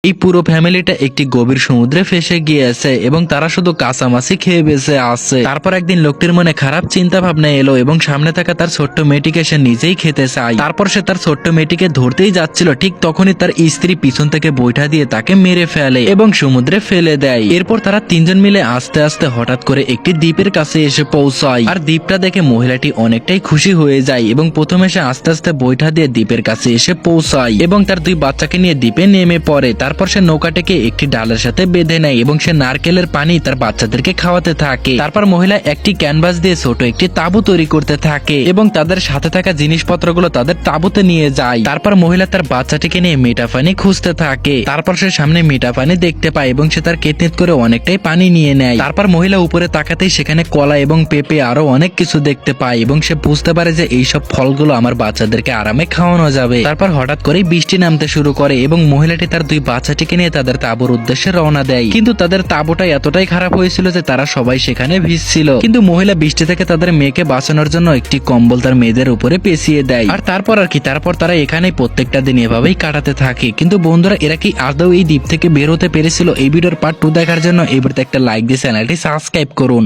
এই পুরো ফ্যামিলিটা একটি গভীর সমুদ্রে ফেসে গিয়েছে এবং তারা শুধু কাঁচা মাছই খেয়ে বেঁচে আছে। তারপর একদিন লোকটির মনে খারাপ চিন্তা ভাবনা এলো এবং সামনে থাকা তার ছোট্ট মেয়েটিকে সে নিজেই খেতে চায়। তারপর সে তার ছোট্ট মেয়েটিকে ধরতেই যাচ্ছিল, ঠিক তখনই তার স্ত্রী পিছন থেকে বৈঠা দিয়ে তাকে মেরে ফেলে এবং সমুদ্রে ফেলে দেয়। এরপর তারা তিনজন মিলে আস্তে আস্তে হঠাৎ করে একটি দ্বীপের কাছে এসে পৌঁছায়। আর দ্বীপটা দেখে মহিলাটি অনেকটাই খুশি হয়ে যায় এবং প্রথমে সে আস্তে আস্তে বৈঠা দিয়ে দ্বীপের কাছে এসে পৌঁছায় এবং তার দুই বাচ্চাকে নিয়ে দ্বীপে নেমে পড়ে। তারপর সে নৌকাটিকে একটি ডালের সাথে বেঁধে নেয় এবং সে নারকেলের পানি তার বাচ্চাদেরকে খাওয়াতে থাকে। তারপর মহিলা একটি ক্যানভাস দিয়ে ছোট একটি তাঁবু তৈরি করতে থাকে এবং তাদের সাথে থাকা জিনিসপত্রগুলো তাদের তাঁবুতে নিয়ে যায়। তারপর মহিলা তার বাচ্চাটিকে নিয়ে মিঠা পানি খুঁজতে থাকে। তারপর সে সামনে মিঠা পানি দেখতে পায় এবং সে তার কেতনেত করে অনেকটাই পানি নিয়ে নেয়। তারপর মহিলা উপরে তাকাতেই সেখানে কলা এবং পেঁপে আরো অনেক কিছু দেখতে পায় এবং সে বুঝতে পারে যে এইসব ফলগুলো আমার বাচ্চাদেরকে আরামে খাওয়ানো যাবে। তারপর হঠাৎ করেই বৃষ্টি নামতে শুরু করে এবং মহিলাটি তার দুই বাচ্চাটিকে নিয়ে তাদের তাঁবুর উদ্দেশ্যে রওনা দেয়। কিন্তু তাদের তাঁবুটা এতটাই খারাপ হয়েছিল যে তারা সবাই সেখানে ভিজছিল। কিন্তু মহিলা বৃষ্টি থেকে তাদের মেয়েকে বাঁচানোর জন্য একটি কম্বল তার মেয়েদের উপরে পেঁচিয়ে দেয়। আর তারপর তারপর তারা এখানেই প্রত্যেকটা দিন এভাবেই কাটাতে থাকে। কিন্তু বন্ধুরা, এরা কি আদৌ এই দ্বীপ থেকে বের হতে পেরেছিল? এই ভিডিওর পার্ট 2 দেখার জন্য এই ভিডিওতে একটা লাইক দিয়ে চ্যানেলটি সাবস্ক্রাইব করুন।